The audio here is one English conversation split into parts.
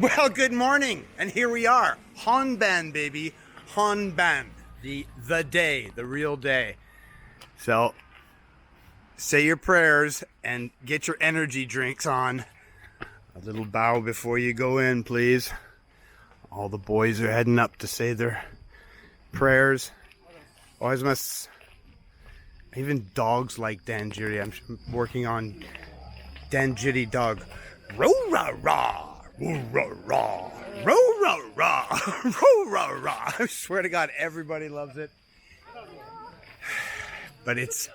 Well, good morning, and here we are, Honban, baby, Honban, the day, the real day. So, say your prayers and get your energy drinks on. A little bow before you go in, please. All the boys are heading up to say their prayers. Always must. Even dogs like Danjiri. I'm working on Danjiri dog. Row rah rah. Roo rah rah, roo rah rah, roo rah rah. I swear to God, everybody loves it. But it's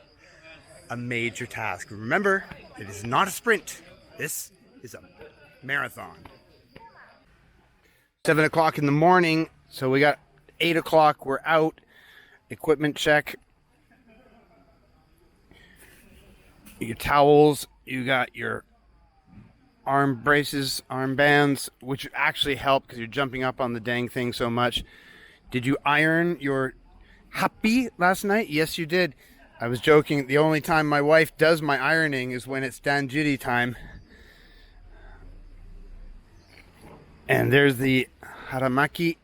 a major task. Remember, it is not a sprint. This is a marathon. 7 o'clock in the morning, so we got 8 o'clock. We're out. Equipment check. Your towels. You got your arm braces, arm bands, which actually help because you're jumping up on the dang thing so much. Did you iron your happy last night? Yes, you did. I was joking. The only time my wife does my ironing is when it's Danjiri time. And there's the haramaki,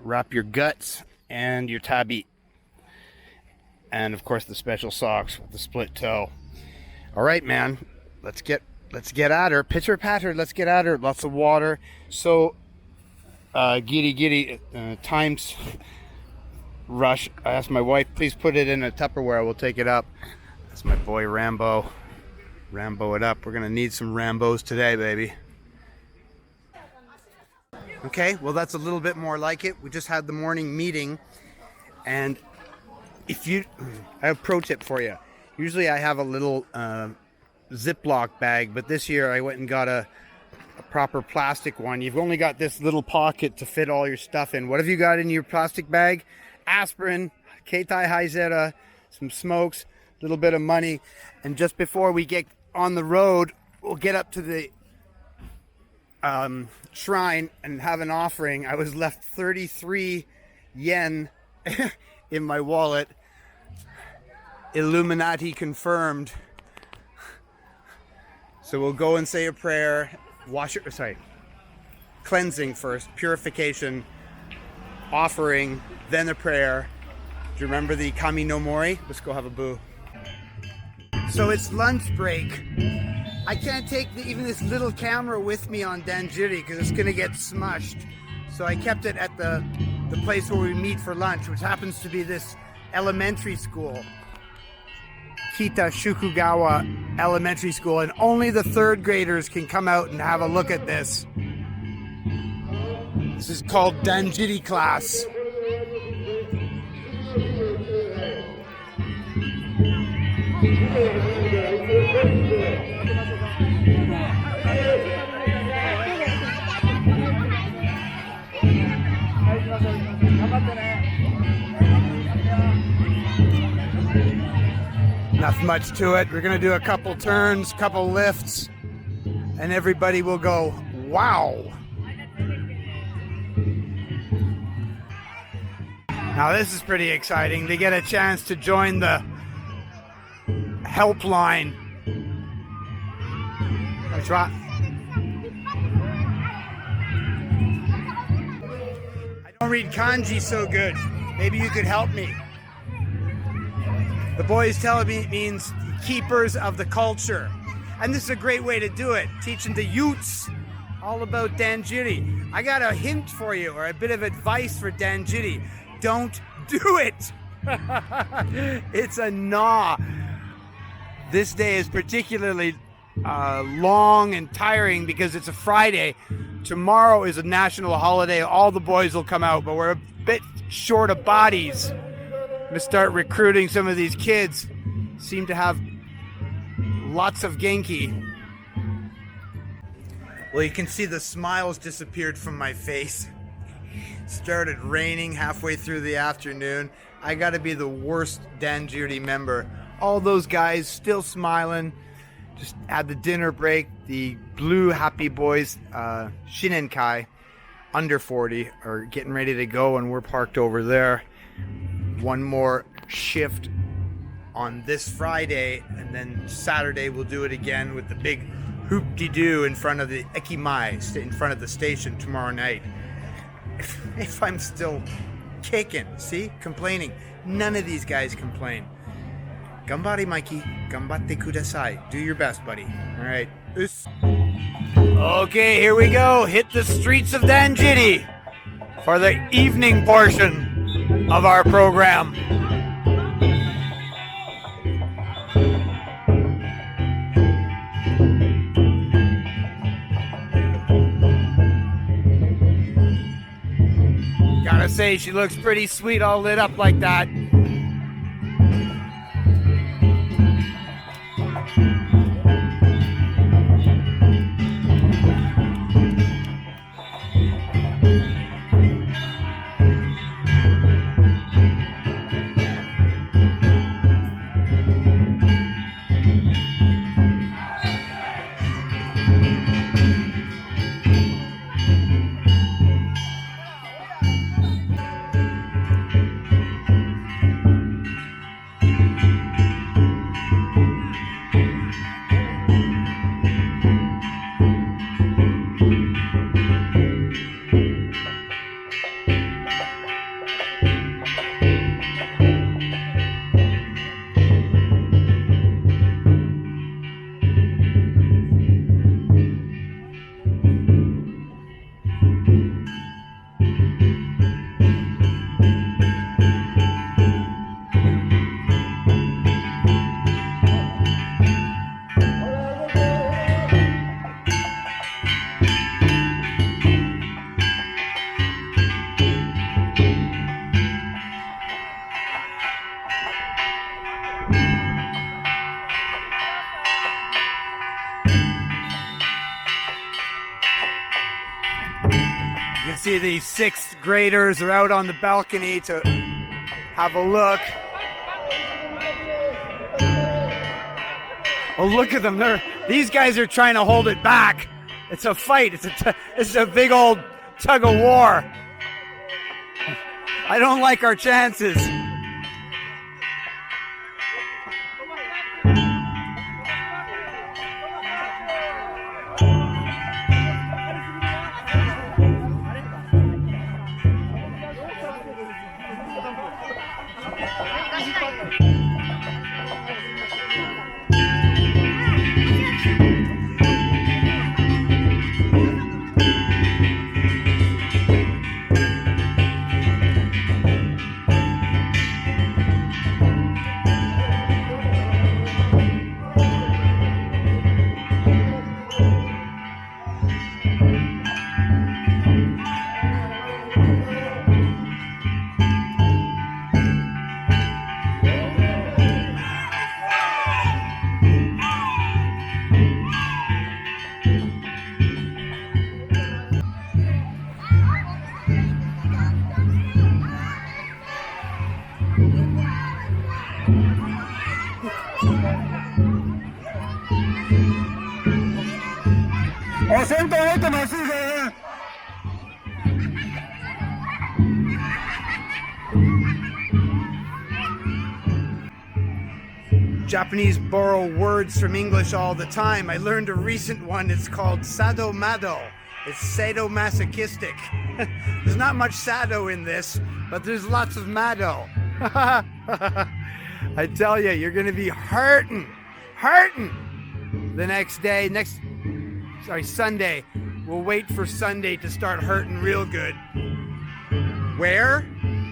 wrap your guts, and your tabi. And of course the special socks with the split toe. All right, man, let's get at her. Pitter patter, let's get at her. Lots of water. So, giddy, times rush. I asked my wife, please put it in a Tupperware. We'll take it up. That's my boy Rambo. Rambo it up. We're going to need some Rambos today, baby. Okay, well, that's a little bit more like it. We just had the morning meeting. And I have a pro tip for you. Usually I have a little Ziploc bag, but this year I went and got a proper plastic one. You've only got this little pocket to fit all your stuff in. What have you got in your plastic bag? Aspirin, Keitai Haizera, some smokes, a little bit of money. And just before we get on the road, we'll get up to the shrine and have an offering. I was left 33 yen in my wallet. Illuminati confirmed. So we'll go and say a prayer, cleansing first, purification, offering, then a prayer. Do you remember the Kami no Mori? Let's go have a boo. So it's lunch break. I can't take even this little camera with me on Danjiri because it's gonna get smushed. So I kept it at the place where we meet for lunch, which happens to be this elementary school. Kita Shukugawa Elementary School, and only the third graders can come out and have a look at this. This is called Danjiri class. Not much to it. We're gonna do a couple turns, couple lifts, and everybody will go, wow. Now this is pretty exciting. They get a chance to join the helpline. That's right. I don't read kanji so good. Maybe you could help me. The boys tell me it means keepers of the culture. And this is a great way to do it. Teaching the youths all about Danjiri. I got a hint for you, or a bit of advice for Danjiri. Don't do it. It's a gnaw. This day is particularly long and tiring because it's a Friday. Tomorrow is a national holiday. All the boys will come out, but we're a bit short of bodies. I'm gonna start recruiting some of these kids. Seem to have lots of Genki. Well, you can see the smiles disappeared from my face. Started raining halfway through the afternoon. I gotta be the worst Danjiri member. All those guys still smiling. Just had the dinner break. The blue happy boys, Shinenkai, under 40, are getting ready to go, and we're parked over there. One more shift on this Friday, and then Saturday we'll do it again with the big hoop-de-doo in front of the Ekimai, in front of the station tomorrow night. If I'm still kicking, see? Complaining. None of these guys complain. Gambare, Mikey. Gambatte kudasai. Do your best, buddy. All right. Okay, here we go. Hit the streets of Danjiri for the evening portion of our program. Gotta say, she looks pretty sweet all lit up like that. You can see the 6th graders are out on the balcony to have a look. Oh, look at them. These guys are trying to hold it back. It's a fight. It's a big old tug of war. I don't like our chances. Japanese borrow words from English all the time. I learned a recent one. It's called sadomado. It's sadomasochistic. There's not much sado in this, but there's lots of mado. I tell you, you're gonna be hurting the next day. Sunday. We'll wait for Sunday to start hurting real good. Where?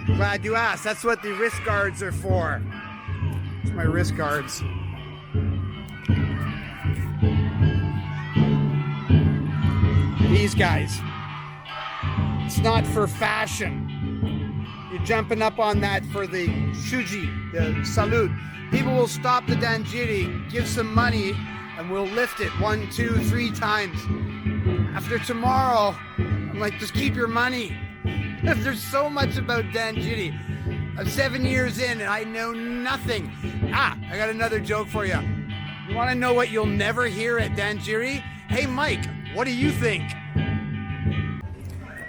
Glad you asked. That's what the wrist guards are for. It's my wrist guards. These guys. It's not for fashion. You're jumping up on that for the shuji, the salute. People will stop the danjiri, give some money, and we'll lift it 1, 2, 3 times. After tomorrow, I'm like, just keep your money. There's so much about danjiri. I'm 7 years in and I know nothing. I got another joke for you. You want to know what you'll never hear at danjiri? Hey, Mike, what do you think?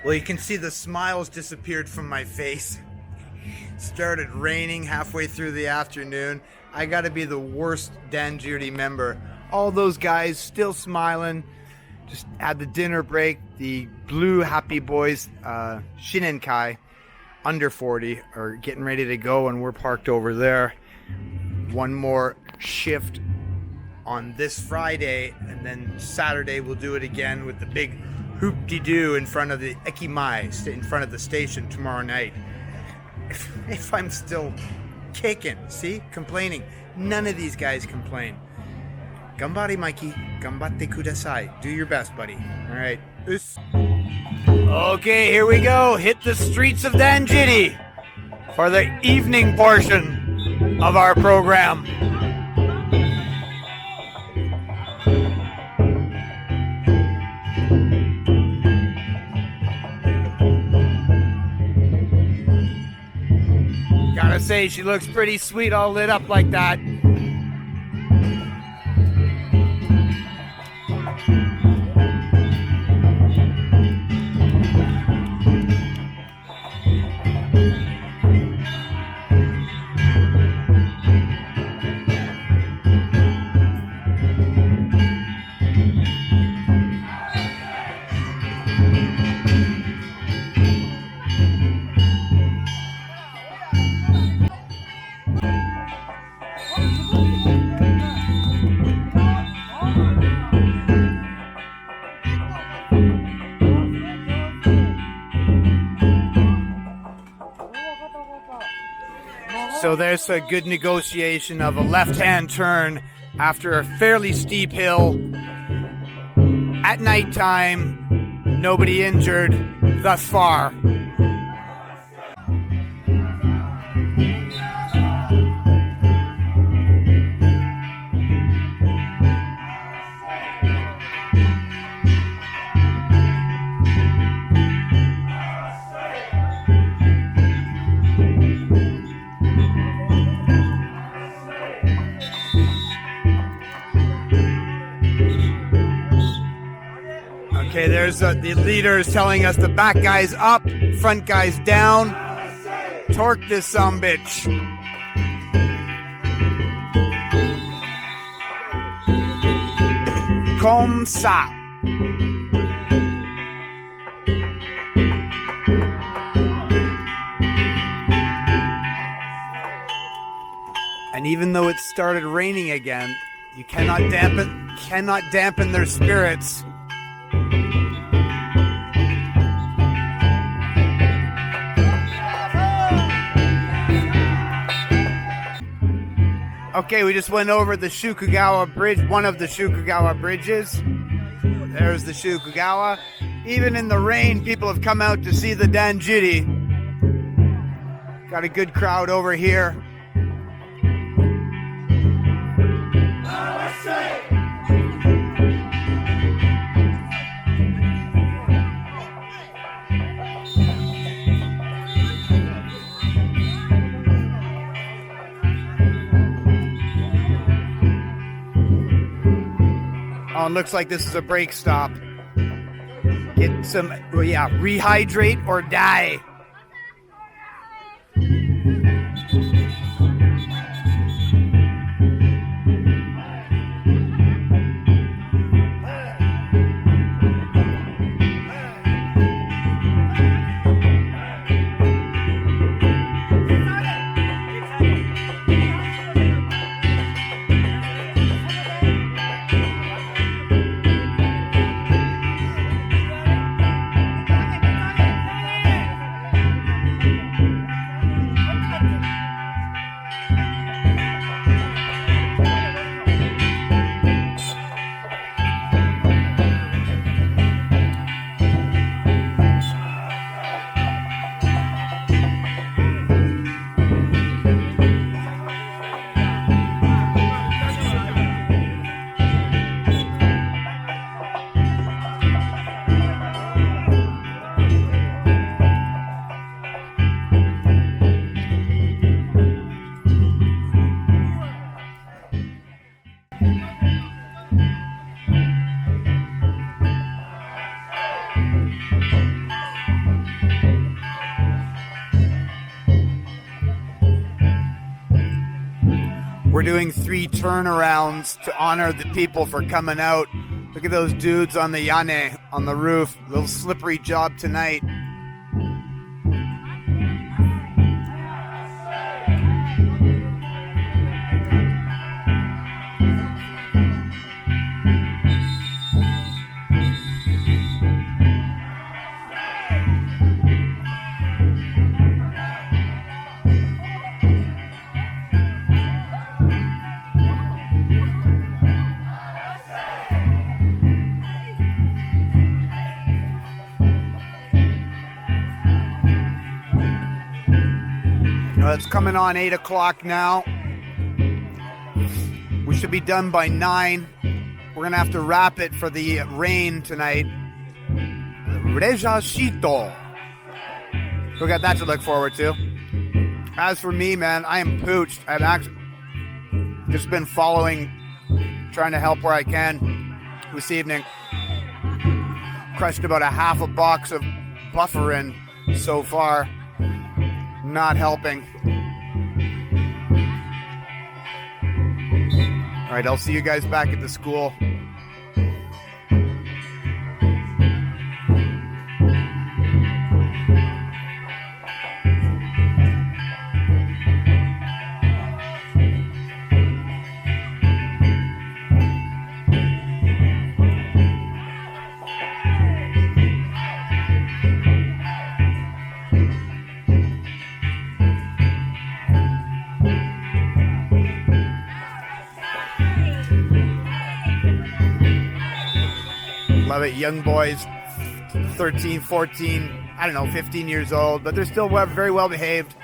Well, you can see the smiles disappeared from my face. Started raining halfway through the afternoon. I got to be the worst danjiri member All those guys still smiling. Just had the dinner break. The blue happy boys, Shinenkai, under 40, are getting ready to go, and we're parked over there. One more shift on this Friday, and then Saturday we'll do it again with the big hoop-de-doo in front of the Ekimai, in front of the station tomorrow night. If I'm still kicking, see, complaining. None of these guys complain. Gambari, Mikey. Gambatte kudasai. Do your best, buddy. All right. Okay, here we go. Hit the streets of Danjiri for the evening portion of our program. Gotta say, she looks pretty sweet all lit up like that. So there's a good negotiation of a left-hand turn after a fairly steep hill. At nighttime, nobody injured thus far. Okay, there's the leader is telling us the back guy's up, front guy's down. Torque this sumbitch. Comme ça. And even though it started raining again, you cannot dampen their spirits. Okay, we just went over the Shukugawa Bridge, one of the Shukugawa bridges. There's the Shukugawa. Even in the rain, people have come out to see the Danjiri. Got a good crowd over here. Oh, it looks like this is a break stop. Get some, rehydrate or die. We're doing 3 turnarounds to honor the people for coming out. Look at those dudes on the yane, on the roof. Little slippery job tonight. It's coming on 8 o'clock now. We should be done by 9. We're going to have to wrap it for the rain tonight. Rejashito. We got that to look forward to. As for me, man, I am pooched. I've actually just been following, trying to help where I can this evening. Crushed about a half a box of bufferin so far. Not helping. All right, I'll see you guys back at the school. Love it. Young boys, 13, 14, I don't know, 15 years old, but they're still very well behaved.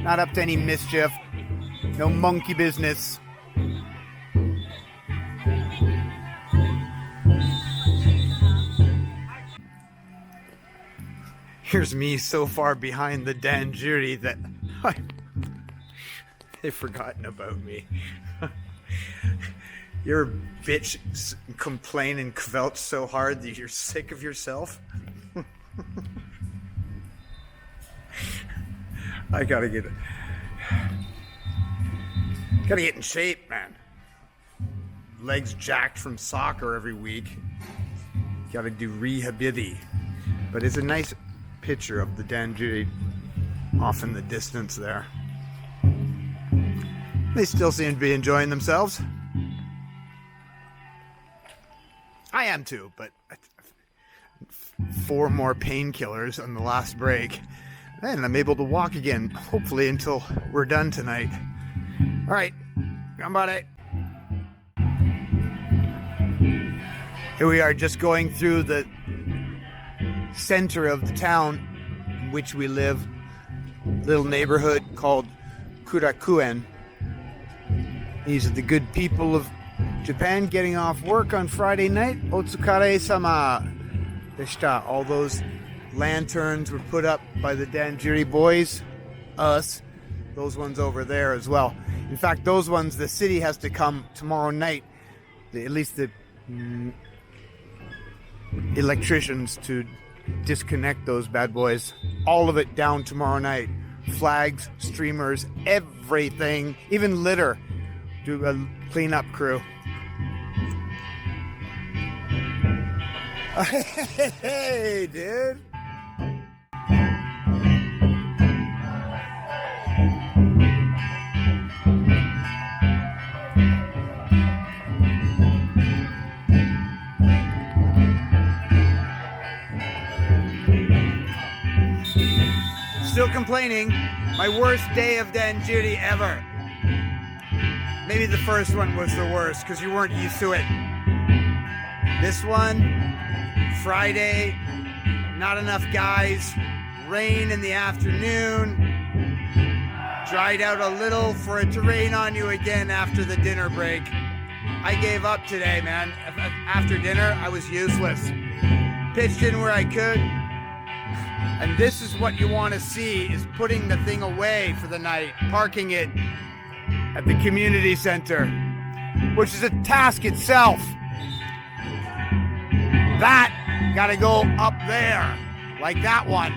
Not up to any mischief. No monkey business. Here's me so far behind the Danjiri that they've forgotten about me. You're a bitch, complain and kvelch so hard that you're sick of yourself. I gotta get in shape, man. Legs jacked from soccer every week. Gotta do rehabiti. But it's a nice picture of the Danjiri off in the distance there. They still seem to be enjoying themselves. I am too, but 4 more painkillers on the last break. And I'm able to walk again, hopefully until we're done tonight. All right, ganbare. Here we are, just going through the center of the town in which we live. Little neighborhood called Kurakuen. These are the good people of Japan getting off work on Friday night. Otsukare-sama deshita. All those lanterns were put up by the Danjiri boys, us, those ones over there as well. In fact, those ones, the city has to come tomorrow night, at least the electricians, to disconnect those bad boys. All of it down tomorrow night. Flags, streamers, everything, even litter. Do a cleanup crew. Hey, dude. Still complaining. My worst day of Danjiri ever. Maybe the first one was the worst because you weren't used to it. This one, Friday, not enough guys, rain in the afternoon, dried out a little for it to rain on you again after the dinner break. I gave up today, man. After dinner, I was useless. Pitched in where I could. And this is what you want to see, is putting the thing away for the night, parking it at the community center, which is a task itself. That gotta go up there, like that one.